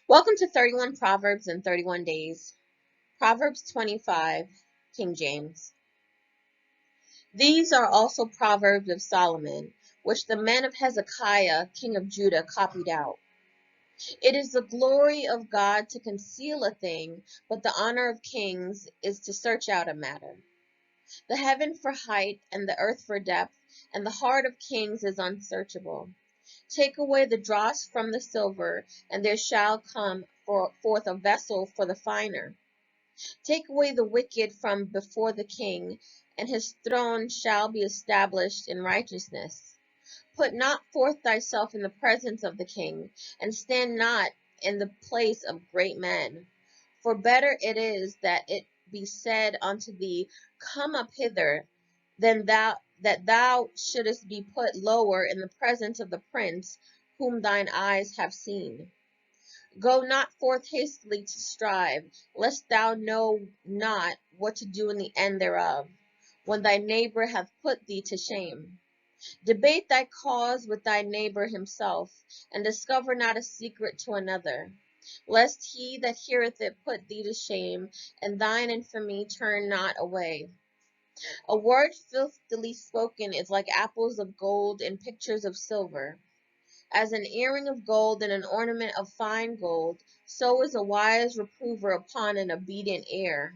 Welcome to 31 Proverbs in 31 Days. Proverbs 25, King James. These are also Proverbs of Solomon, which the men of Hezekiah, king of Judah, copied out. It is the glory of God to conceal a thing, but the honor of kings is to search out a matter. The heaven for height, and the earth for depth, and the heart of kings is unsearchable. Take away the dross from the silver, and there shall come forth a vessel for the finer. Take away the wicked from before the king, and his throne shall be established in righteousness. Put not forth thyself in the presence of the king, and stand not in the place of great men. For better it is that it be said unto thee, Come up hither, than that thou shouldest be put lower in the presence of the prince whom thine eyes have seen. Go not forth hastily to strive, lest thou know not what to do in the end thereof, when thy neighbor hath put thee to shame. Debate thy cause with thy neighbor himself, and discover not a secret to another, lest he that heareth it put thee to shame, and thine infamy turn not away. A word filthily spoken is like apples of gold in pictures of silver. As an earring of gold and an ornament of fine gold, so is a wise reprover upon an obedient ear.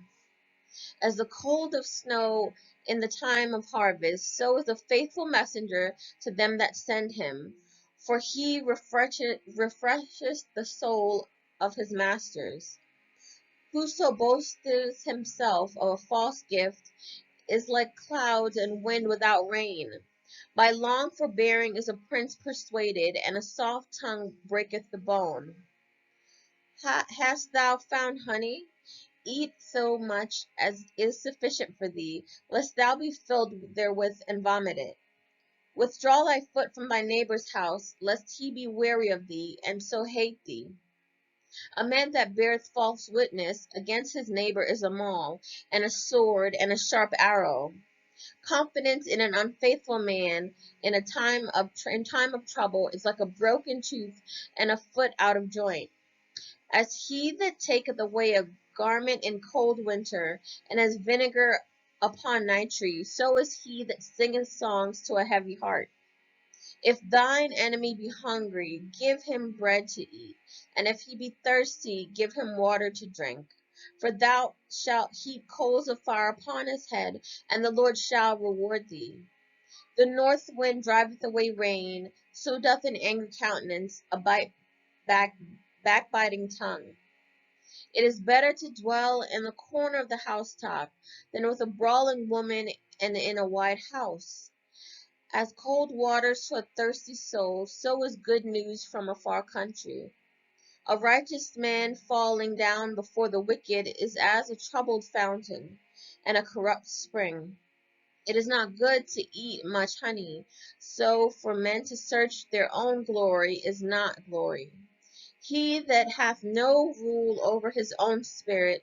As the cold of snow in the time of harvest, so is a faithful messenger to them that send him. For he refresheth the soul of his masters. Whoso boasteth himself of a false gift is like clouds and wind without rain. By long forbearing is a prince persuaded, and a soft tongue breaketh the bone. Hast thou found honey? Eat so much as is sufficient for thee, lest thou be filled therewith and vomit it. Withdraw thy foot from thy neighbor's house, lest he be weary of thee, and so hate thee. A man that beareth false witness against his neighbor is a maul, and a sword, and a sharp arrow. Confidence in an unfaithful man in time of trouble is like a broken tooth and a foot out of joint. As he that taketh away a garment in cold winter, and as vinegar upon nitre, so is he that singeth songs to a heavy heart. If thine enemy be hungry, give him bread to eat, and if he be thirsty, give him water to drink. For thou shalt heap coals of fire upon his head, and the Lord shall reward thee. The north wind driveth away rain, so doth an angry countenance a backbiting tongue. It is better to dwell in the corner of the housetop than with a brawling woman and in a wide house. As cold waters to a thirsty soul, so is good news from a far country. A righteous man falling down before the wicked is as a troubled fountain and a corrupt spring. It is not good to eat much honey, so for men to search their own glory is not glory. He that hath no rule over his own spirit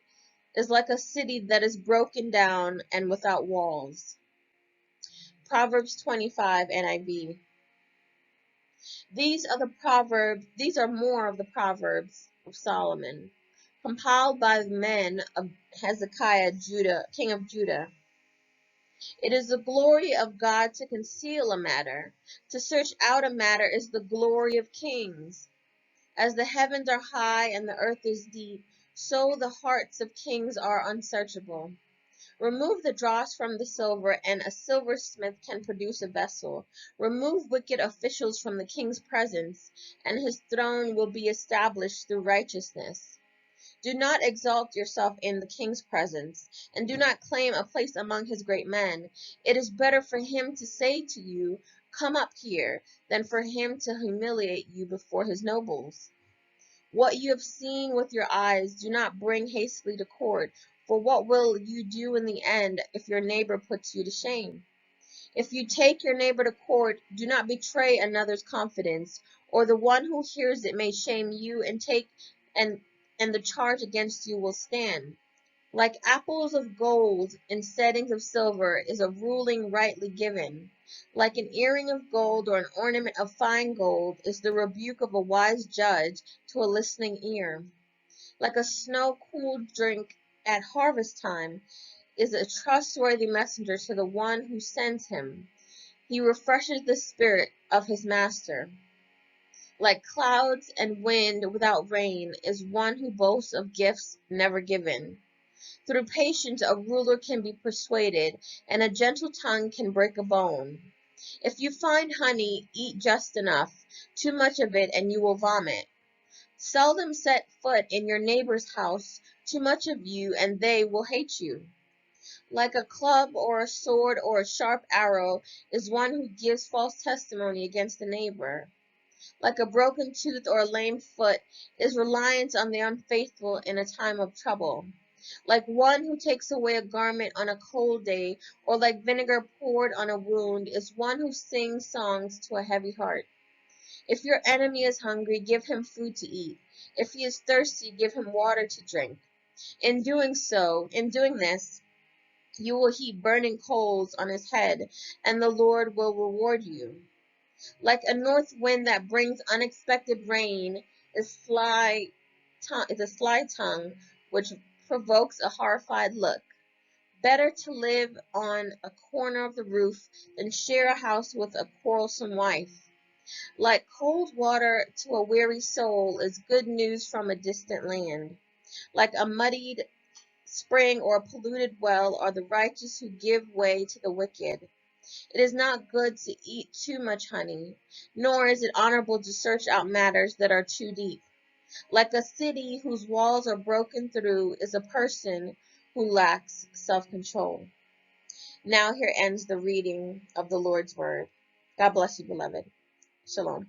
is like a city that is broken down and without walls. Proverbs 25 NIV. These are more of the Proverbs of Solomon, compiled by the men of Hezekiah, king of Judah. It is the glory of God to conceal a matter. To search out a matter is the glory of kings. As the heavens are high and the earth is deep, so the hearts of kings are unsearchable. Remove the dross from the silver, and a silversmith can produce a vessel. Remove wicked officials from the king's presence, and his throne will be established through righteousness. Do not exalt yourself in the king's presence, and do not claim a place among his great men. It is better for him to say to you, Come up here, than for him to humiliate you before his nobles. What you have seen with your eyes, do not bring hastily to court, for what will you do in the end if your neighbor puts you to shame? If you take your neighbor to court, do not betray another's confidence, or the one who hears it may shame you and the charge against you will stand. Like apples of gold in settings of silver is a ruling rightly given. Like an earring of gold or an ornament of fine gold is the rebuke of a wise judge to a listening ear. Like a snow-cooled drink at harvest time is a trustworthy messenger to the one who sends him. He refreshes the spirit of his master. Like clouds and wind without rain is one who boasts of gifts never given. Through patience a ruler can be persuaded, and a gentle tongue can break a bone. If you find honey, eat just enough. Too much of it and you will vomit. Seldom set foot in your neighbor's house. Too much of you and they will hate you. Like a club or a sword or a sharp arrow is one who gives false testimony against a neighbor. Like a broken tooth or a lame foot is reliance on the unfaithful in a time of trouble. Like one who takes away a garment on a cold day, or like vinegar poured on a wound, is one who sings songs to a heavy heart. If your enemy is hungry, give him food to eat. If he is thirsty, give him water to drink. In doing this, you will heap burning coals on his head, and the Lord will reward you. Like a north wind that brings unexpected rain is a sly tongue which provokes a horrified look. Better to live on a corner of the roof than share a house with a quarrelsome wife. Like cold water to a weary soul is good news from a distant land. Like a muddied spring or a polluted well are the righteous who give way to the wicked. It is not good to eat too much honey, nor is it honorable to search out matters that are too deep. Like a city whose walls are broken through is a person who lacks self-control. Now here ends the reading of the Lord's word. God bless you, beloved. Shalom.